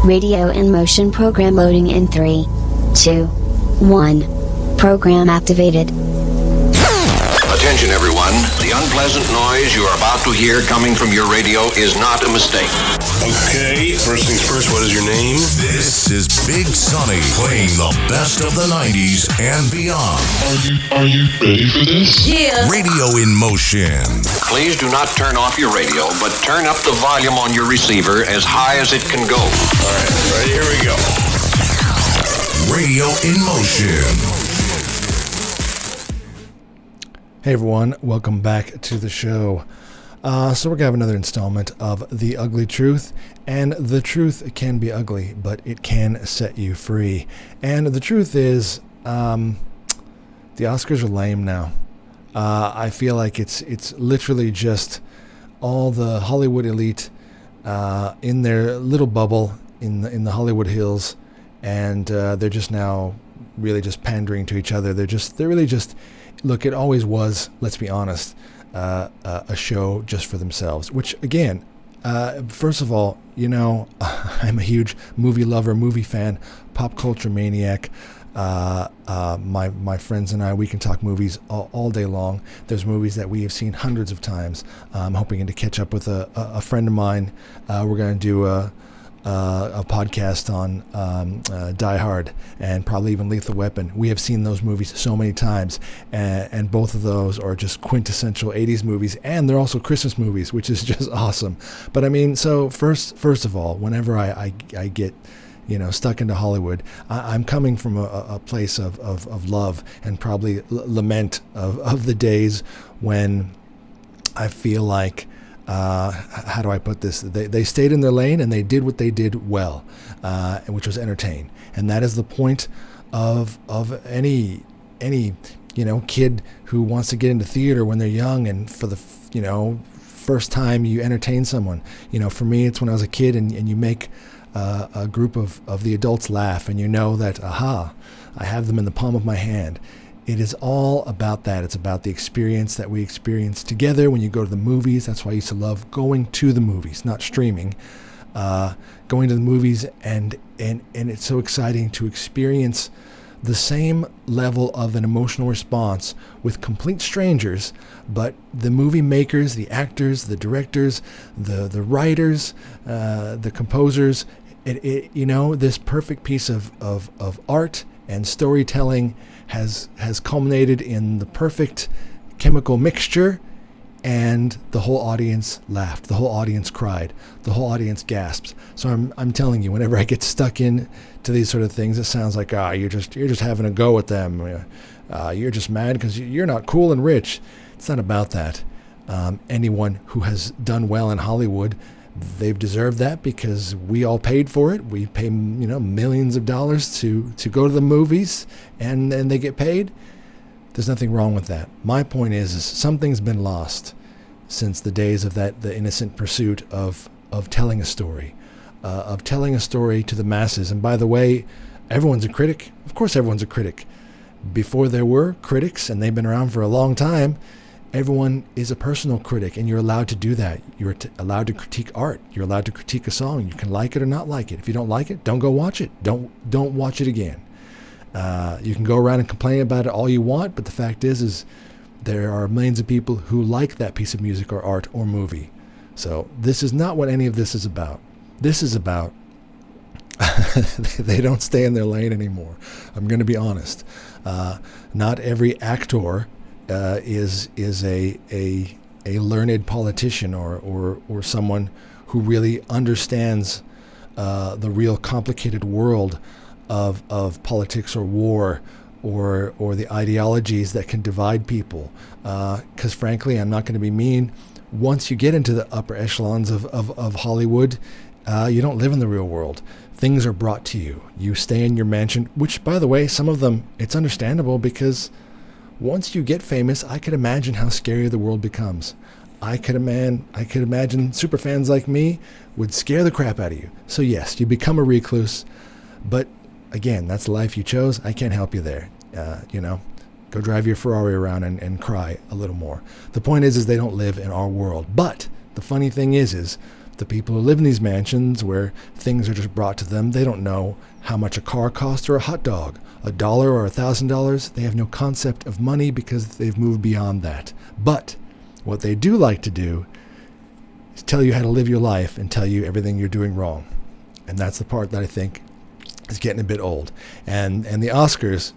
Radio in motion. Program loading in 3, 2, 1. Program activated. Attention everyone, the unpleasant noise you are about to hear coming from your radio is not a mistake. Okay, first things first, what is your name? This is Big Sonny playing the best of the 90s and beyond. Are you ready for this? Yeah. Radio in motion. Please do not turn off your radio, but turn up the volume on your receiver as high as it can go. All right, here we go. Radio in motion. Hey everyone, welcome back to the show. So we're going to have another installment of The Ugly Truth, and the truth can be ugly, but it can set you free. And the truth is, the Oscars are lame now. I feel like it's literally just all the Hollywood elite in their little bubble in the Hollywood Hills, and they're just now really just pandering to each other. They're really just, look, it always was, let's be honest, a show just for themselves, which again, first of all, you know, I'm a huge movie lover, movie fan, pop culture maniac. My friends and I, we can talk movies all day long. There's movies that we have seen hundreds of times. I'm hoping to catch up with a friend of mine. We're going to do a podcast on Die Hard and probably even Lethal Weapon. We have seen those movies so many times, and both of those are just quintessential 80s movies, and they're also Christmas movies, which is just awesome. But I mean, so first of all, whenever I get, you know, stuck into Hollywood, I'm coming from a place of love and probably lament of the days when I feel like, how do I put this? They stayed in their lane and they did what they did well, which was entertain. And that is the point of any you know, kid who wants to get into theater when they're young, and for the first time you entertain someone. You know, for me, it's when I was a kid and you make a group of the adults laugh, and you know that, aha, I have them in the palm of my hand. It is all about that. It's about the experience that we experience together when you go to the movies. That's why I used to love going to the movies, not streaming. Going to the movies, and it's so exciting to experience the same level of an emotional response with complete strangers, but the movie makers, the actors, the directors, the writers, the composers, you know, this perfect piece of art and storytelling has culminated in the perfect chemical mixture, and the whole audience laughed, the whole audience cried, the whole audience gasps. So I'm telling you, whenever I get stuck in to these sort of things, it sounds like, you're just having a go at them. You're just mad because you're not cool and rich. It's not about that. Anyone who has done well in Hollywood, they've deserved that because we all paid for it. We pay, millions of dollars to go to the movies, and they get paid. There's nothing wrong with that. My point is something's been lost since the days of the innocent pursuit of telling a story, of telling a story to the masses. And by the way, everyone's a critic. Of course, everyone's a critic. Before there were critics, and they've been around for a long time, everyone is a personal critic, and you're allowed to do that. You're allowed to critique art. You're allowed to critique a song. You can like it or not like it. If you don't like it, don't go watch it. Don't watch it again. You can go around and complain about it all you want, but the fact is there are millions of people who like that piece of music or art or movie. So this is not what any of this is about. This is about they don't stay in their lane anymore. I'm going to be honest. Not every actor is a learned politician or someone who really understands the real complicated world of politics or war or the ideologies that can divide people. Because frankly, I'm not going to be mean. Once you get into the upper echelons of Hollywood, you don't live in the real world. Things are brought to you. You stay in your mansion, which, by the way, some of them, it's understandable because once you get famous, I could imagine how scary the world becomes. I could imagine super fans like me would scare the crap out of you. So yes, you become a recluse, but again, that's the life you chose. I can't help you there. Go drive your Ferrari around and cry a little more. The point is they don't live in our world. But the funny thing is The people who live in these mansions where things are just brought to them, they don't know how much a car costs or a hot dog, $1 or $1,000. They have no concept of money because they've moved beyond that. But what they do like to do is tell you how to live your life and tell you everything you're doing wrong. And that's the part that I think is getting a bit old. And the Oscars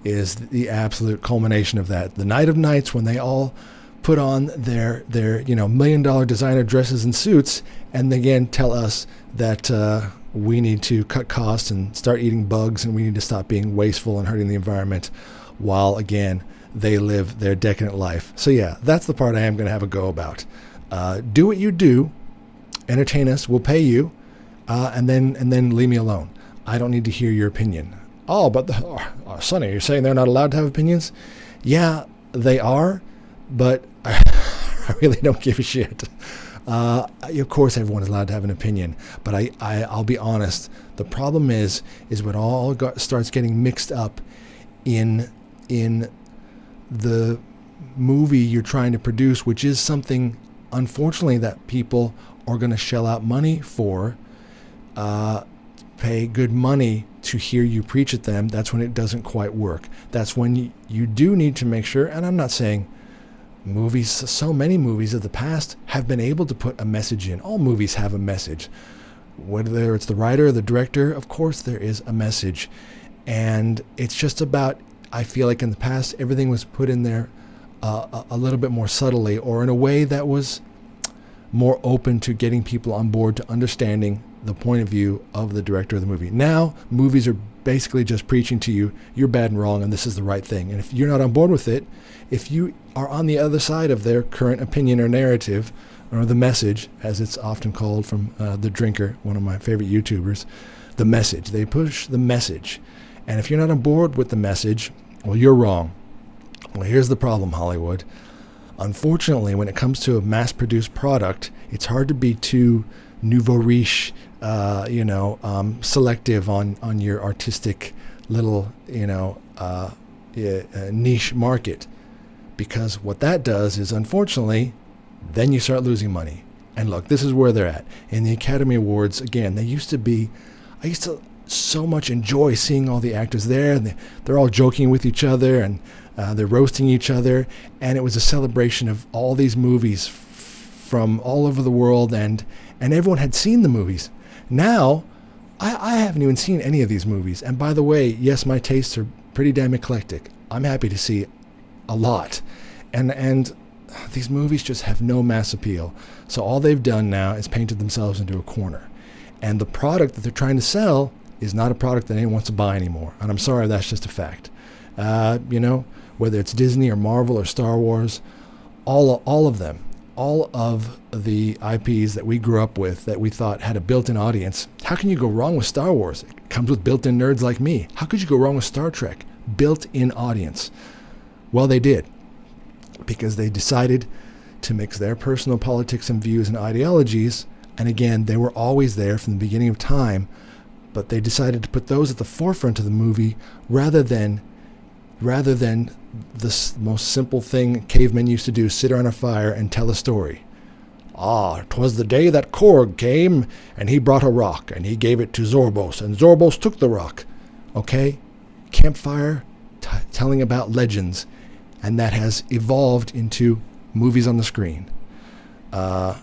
is the absolute culmination of that. The night of nights when they all put on their $1 million designer dresses and suits, and again tell us that we need to cut costs and start eating bugs, and we need to stop being wasteful and hurting the environment, while again they live their decadent life. So yeah, that's the part I am going to have a go about. Do what you do, entertain us, we'll pay you, and then leave me alone. I don't need to hear your opinion. Oh, but Sonny, you're saying they're not allowed to have opinions? Yeah, they are, but I really don't give a shit. Of course, everyone is allowed to have an opinion, but I'll be honest. The problem is when all starts getting mixed up in the movie you're trying to produce, which is something, unfortunately, that people are going to shell out money for, pay good money to hear you preach at them. That's when it doesn't quite work. That's when you do need to make sure, and I'm not saying movies, so many movies of the past have been able to put a message in. All movies have a message. Whether it's the writer or the director, of course there is a message. And it's just about, I feel like in the past, everything was put in there a little bit more subtly, or in a way that was more open to getting people on board, to understanding the point of view of the director of the movie. Now, movies are basically just preaching to you, you're bad and wrong, and this is the right thing. And if you're not on board with it, if you are on the other side of their current opinion or narrative, or the message, as it's often called from The Drinker, one of my favorite YouTubers, the message. They push the message. And if you're not on board with the message, well, you're wrong. Well, here's the problem, Hollywood. Unfortunately, when it comes to a mass-produced product, it's hard to be too nouveau riche, selective on your artistic little, niche market. Because what that does is, unfortunately, then you start losing money. And look, this is where they're at. In the Academy Awards, again, I used to so much enjoy seeing all the actors there, and they're all joking with each other, and they're roasting each other, and it was a celebration of all these movies from all over the world, and everyone had seen the movies. Now, I haven't even seen any of these movies, and by the way, yes, my tastes are pretty damn eclectic. I'm happy to see a lot, and these movies just have no mass appeal. So all they've done now is painted themselves into a corner, and the product that they're trying to sell is not a product that anyone wants to buy anymore. And I'm sorry, that's just a fact. Whether it's Disney or Marvel or Star Wars, all of them, all of the IPs that we grew up with, that we thought had a built-in audience. How can you go wrong with Star Wars? It comes with built-in nerds like me. How could you go wrong with Star Trek? Built-in audience. Well, they did, because they decided to mix their personal politics and views and ideologies. And again, they were always there from the beginning of time, but they decided to put those at the forefront of the movie rather than the most simple thing cavemen used to do, sit around a fire and tell a story. 'Twas the day that Korg came, and he brought a rock, and he gave it to Zorbos, and Zorbos took the rock. Okay? Campfire, telling about legends, and that has evolved into movies on the screen. The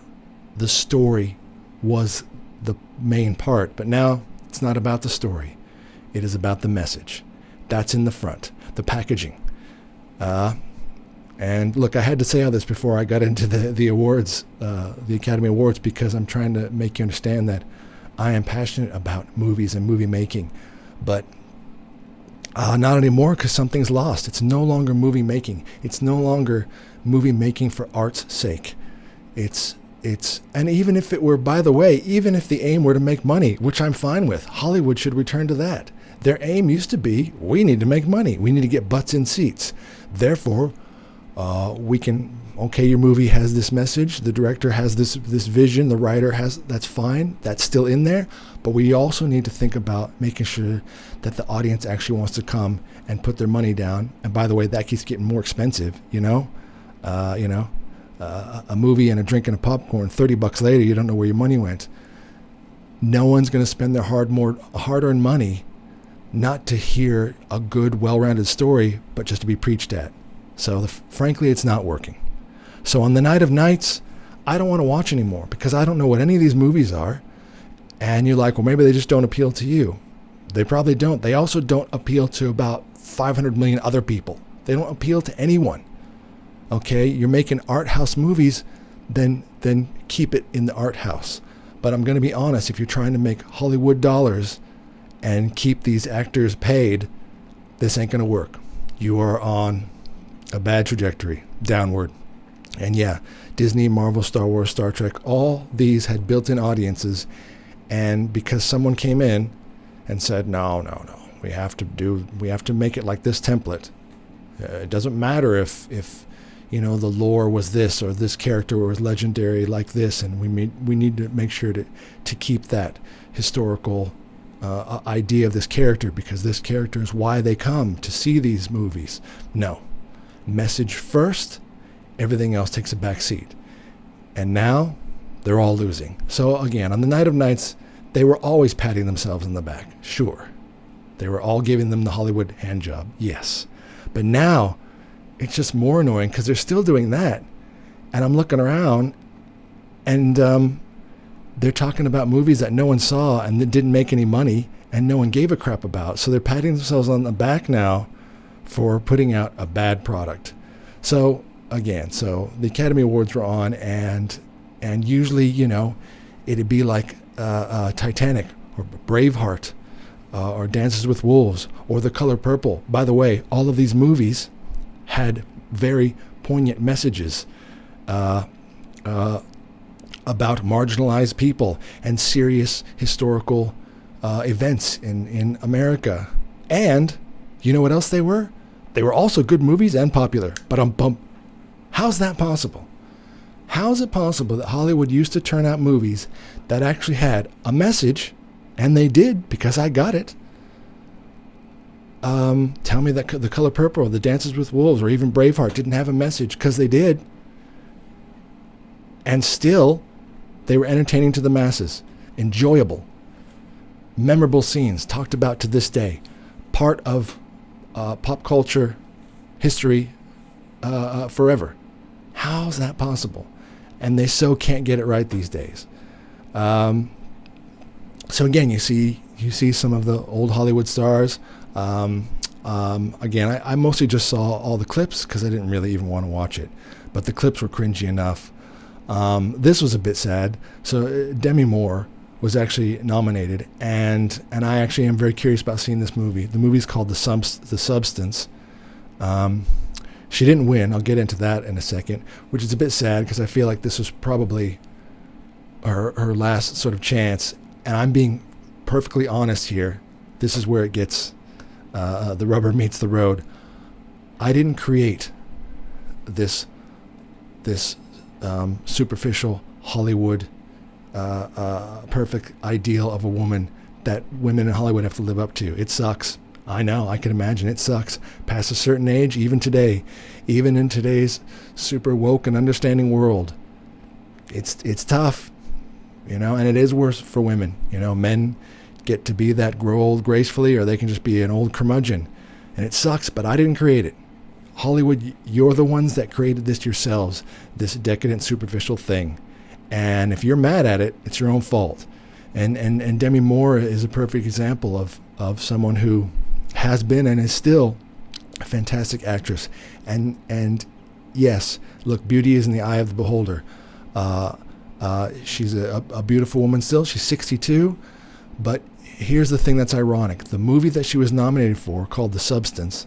story was the main part, but now it's not about the story. It is about the message. That's in the front, the packaging. And look, I had to say all this before I got into the awards, the Academy Awards, because I'm trying to make you understand that I am passionate about movies and movie making, but not anymore, because something's lost. It's no longer movie making. It's no longer movie making for art's sake. And even if it were, by the way, even if the aim were to make money, which I'm fine with, Hollywood should return to that. Their aim used to be, we need to make money. We need to get butts in seats. Therefore, your movie has this message, the director has this vision, the writer has, that's fine, that's still in there, but we also need to think about making sure that the audience actually wants to come and put their money down. And by the way, that keeps getting more expensive, a movie and a drink and a popcorn. $30 later, you don't know where your money went. No one's going to spend their hard-earned money not to hear a good, well-rounded story, but just to be preached at. So frankly, it's not working. So on the night of nights, I don't want to watch anymore because I don't know what any of these movies are. And you're like, well, maybe they just don't appeal to you. They probably don't. They also don't appeal to about 500 million other people. They don't appeal to anyone. Okay, you're making art house movies, then keep it in the art house. But I'm going to be honest, if you're trying to make Hollywood dollars and keep these actors paid, this ain't going to work. You are on a bad trajectory, downward. And yeah, Disney, Marvel, Star Wars, Star Trek, all these had built-in audiences. And because someone came in and said, no, we have to make it like this template. It doesn't matter if the lore was this or this character was legendary like this, and we need to make sure to keep that historical idea of this character because this character is why they come to see these movies. No. Message first, everything else takes a back seat. And now they're all losing. So again, on the night of nights, they were always patting themselves on the back. Sure. They were all giving them the Hollywood hand job. Yes. But now it's just more annoying because they're still doing that. And I'm looking around and they're talking about movies that no one saw and that didn't make any money and no one gave a crap about. So they're patting themselves on the back now for putting out a bad product. So again, the Academy Awards were on and usually, it'd be like Titanic or Braveheart or Dances with Wolves or The Color Purple. By the way, all of these movies had very poignant messages about marginalized people and serious historical events in America. And you know what else they were? They were also good movies and popular. But how's that possible? How is it possible that Hollywood used to turn out movies that actually had a message, and they did because I got it? Tell me that The Color Purple or The Dances with Wolves or even Braveheart didn't have a message, because they did. And still, they were entertaining to the masses, enjoyable, memorable scenes talked about to this day, part of pop culture history forever. How's that possible? And they so can't get it right these days. So again, you see some of the old Hollywood stars. Again, I mostly just saw all the clips because I didn't really even want to watch it. But the clips were cringy enough. This was a bit sad. So Demi Moore was actually nominated, and I actually am very curious about seeing this movie. The movie's called The Substance. She didn't win. I'll get into that in a second, which is a bit sad because I feel like this was probably her last sort of chance. And I'm being perfectly honest here. This is where it gets, the rubber meets the road. I didn't create this superficial Hollywood perfect ideal of a woman that women in Hollywood have to live up to. It sucks. I know, I can imagine it sucks. Past a certain age, even today, even in today's super woke and understanding world, it's tough, and it is worse for women. Men get to be that grow old gracefully, or they can just be an old curmudgeon, and it sucks, but I didn't create it. Hollywood, you're the ones that created this yourselves, this decadent, superficial thing. And if you're mad at it, it's your own fault. And Demi Moore is a perfect example of someone who has been and is still a fantastic actress. And yes, look, beauty is in the eye of the beholder. She's a beautiful woman still. She's 62. But here's the thing that's ironic. The movie that she was nominated for, called The Substance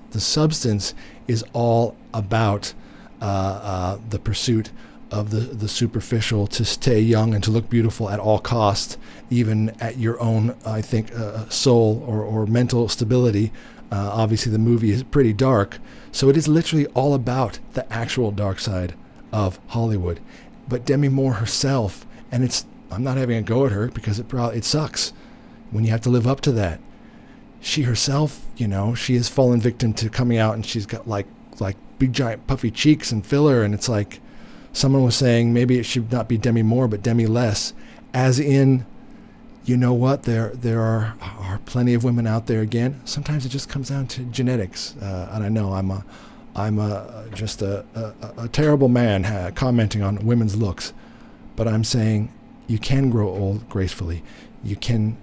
is all about the pursuit of the superficial, to stay young and to look beautiful at all costs, even at your own, I think, soul or mental stability. Obviously, the movie is pretty dark, so it is literally all about the actual dark side of Hollywood. But Demi Moore herself, and I'm not having a go at her because it sucks when you have to live up to that. She herself, she has fallen victim to coming out, and she's got like big giant puffy cheeks and filler, and it's like, Someone was saying maybe it should not be Demi Moore, but Demi less, as in, you know what? There are plenty of women out there. Again, sometimes it just comes down to genetics, and I know I'm just a terrible man commenting on women's looks, but I'm saying you can grow old gracefully. You can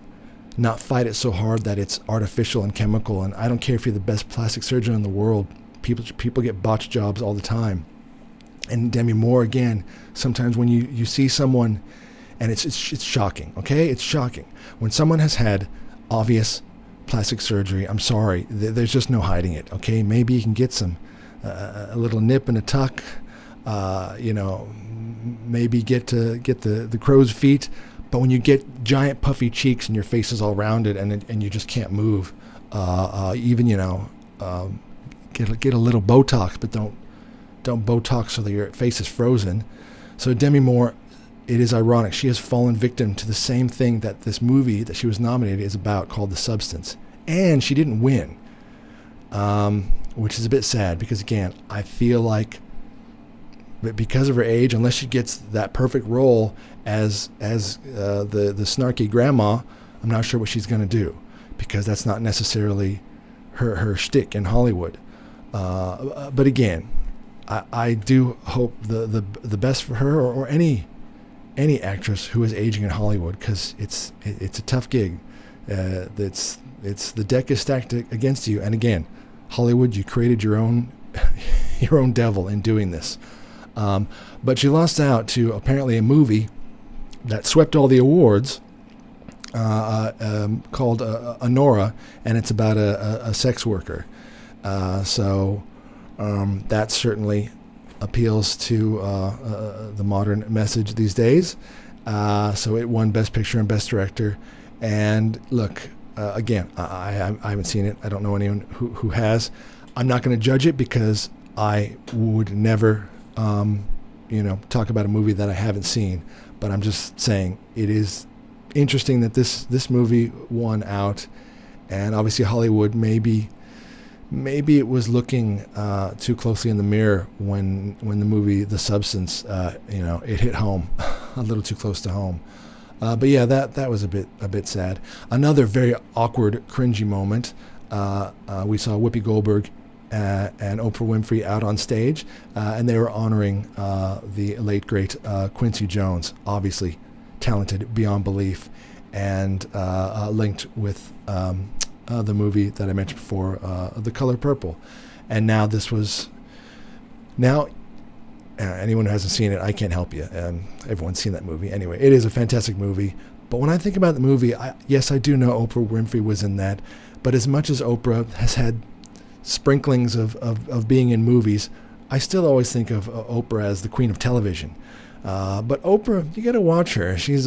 not fight it so hard that it's artificial and chemical. And I don't care if you're the best plastic surgeon in the world. People get botched jobs all the time. And Demi Moore, again, sometimes when you see someone, and it's shocking, okay? It's shocking. When someone has had obvious plastic surgery, I'm sorry, there's just no hiding it, okay? Maybe you can get a little nip and a tuck, maybe get the crow's feet. But when you get giant puffy cheeks and your face is all rounded and you just can't move, even get a little Botox, but don't Botox so that your face is frozen. So Demi Moore, it is ironic, she has fallen victim to the same thing that this movie that she was nominated is about, called The Substance, and she didn't win, which is a bit sad because, again, I feel like because of her age, unless she gets that perfect role as the snarky grandma, I'm not sure what she's going to do, because that's not necessarily her shtick in Hollywood. But again, I do hope the best for her or any actress who is aging in Hollywood, because it's a tough gig. It's the deck is stacked against you, and again, Hollywood, you created your own devil in doing this. But she lost out to apparently a movie that swept all the awards, called Honora, and it's about a sex worker. So that certainly appeals to the modern message these days. So it won Best Picture and Best Director. And look, again, I haven't seen it. I don't know anyone who has. I'm not going to judge it because I would never talk about a movie that I haven't seen. But I'm just saying it is interesting that this movie won out, and obviously Hollywood maybe it was looking too closely in the mirror when the movie The Substance it hit home a little too close to home. But yeah, that was a bit sad. Another very awkward, cringy moment. We saw Whoopi Goldberg and Oprah Winfrey out on stage, and they were honoring the late great Quincy Jones, obviously talented beyond belief, and linked with the movie that I mentioned before, The Color Purple. And now anyone who hasn't seen it, I can't help you. Everyone's seen that movie. Anyway, it is a fantastic movie. But when I think about the movie, yes, I do know Oprah Winfrey was in that. But as much as Oprah has had sprinklings of being in movies, I still always think of Oprah as the queen of television. But Oprah, you got to watch her. She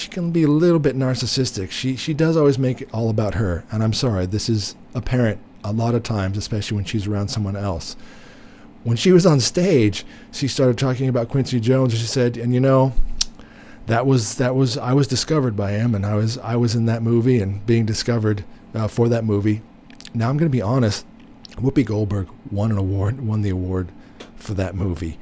can be a little bit narcissistic. She does always make it all about her. And I'm sorry, this is apparent a lot of times, especially when she's around someone else. When she was on stage, she started talking about Quincy Jones, and she said, and that was I was discovered by him, and I was in that movie and being discovered for that movie. Now I'm going to be honest, Whoopi Goldberg won the award for that movie.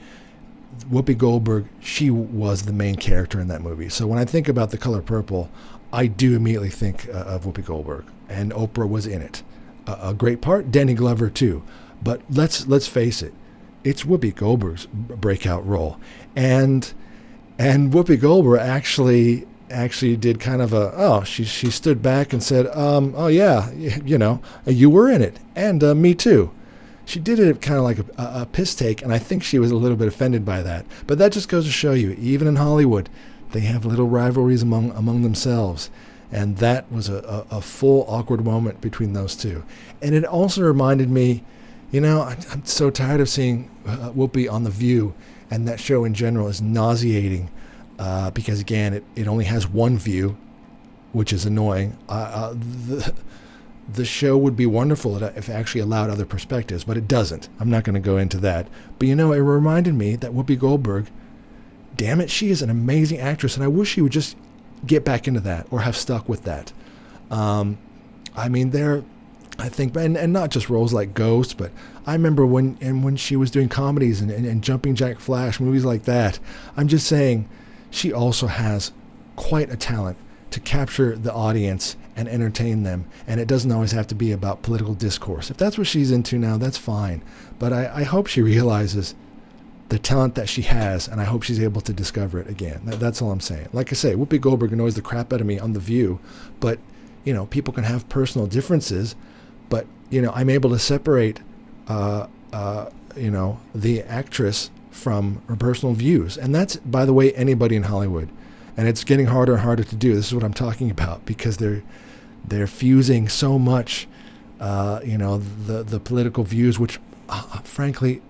Whoopi Goldberg, she was the main character in that movie. So when I think about The Color Purple, I do immediately think of Whoopi Goldberg, and Oprah was in it. A great part, Danny Glover too. But let's face it, it's Whoopi Goldberg's breakout role, and Whoopi Goldberg actually did kind of she stood back and said, oh yeah, you were in it, and me too. She did it kind of like a piss take, and I think she was a little bit offended by that. But that just goes to show you, even in Hollywood, they have little rivalries among themselves. And that was a full awkward moment between those two. And it also reminded me, I'm so tired of seeing Whoopi on The View, and that show in general is nauseating because, again, it only has one view, which is annoying. The show would be wonderful if it actually allowed other perspectives, but it doesn't. I'm not going to go into that. But, it reminded me that Whoopi Goldberg, damn it, she is an amazing actress, and I wish she would just get back into that or have stuck with that. There I think, and not just roles like Ghost, but I remember when she was doing comedies and Jumping Jack Flash, movies like that. I'm just saying, she also has quite a talent to capture the audience and entertain them, and it doesn't always have to be about political discourse. If that's what she's into now, that's fine. But I hope she realizes the talent that she has, and I hope she's able to discover it again. That's all I'm saying. Like I say, Whoopi Goldberg annoys the crap out of me on The View, but people can have personal differences. But, I'm able to separate, the actress from her personal views. And that's, by the way, anybody in Hollywood. And it's getting harder and harder to do. This is what I'm talking about, because they're fusing so much, the political views, which, frankly,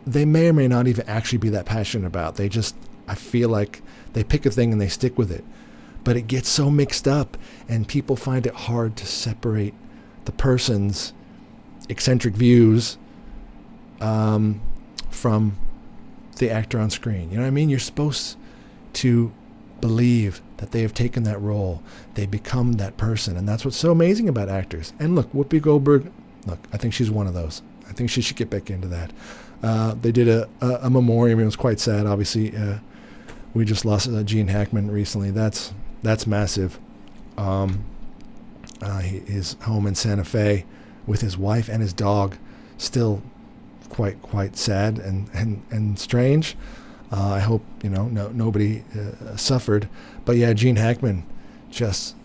they may or may not even actually be that passionate about. I feel like they pick a thing and they stick with it. But it gets so mixed up, and people find it hard to separate the person's eccentric views from the actor on screen. You know what I mean? You're supposed to believe that they have taken that role. They become that person. And that's what's so amazing about actors. And look, Whoopi Goldberg, I think she's one of those. I think she should get back into that. They did a memoriam. It was quite sad. Obviously, we just lost Gene Hackman recently. That's massive. He is home in Santa Fe with his wife and his dog, still quite sad and strange. I hope nobody suffered, but yeah, Gene Hackman, just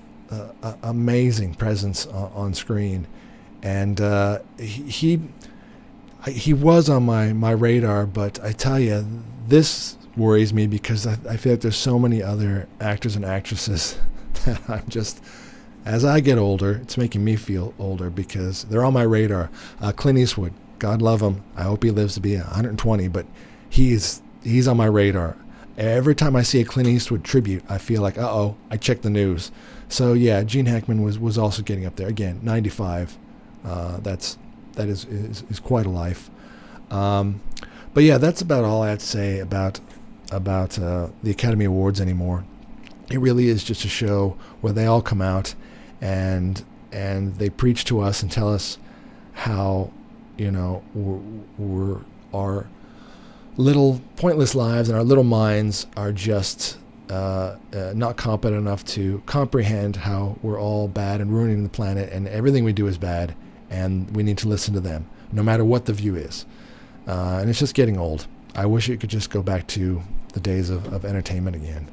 amazing presence on screen, and he was on my radar, but I tell you, this worries me because I feel like there's so many other actors and actresses that I'm just, as I get older, it's making me feel older because they're on my radar. Clint Eastwood, God love him. I hope he lives to be 120, but he's on my radar. Every time I see a Clint Eastwood tribute, I feel like, I check the news. So yeah, Gene Hackman was also getting up there. Again, 95. That is quite a life. But yeah, that's about all I have to say about the Academy Awards anymore. It really is just a show where they all come out and they preach to us and tell us how we're our little pointless lives and our little minds are just not competent enough to comprehend how we're all bad and ruining the planet, and everything we do is bad, and we need to listen to them no matter what the view is. And it's just getting old. I wish it could just go back to the days of entertainment again.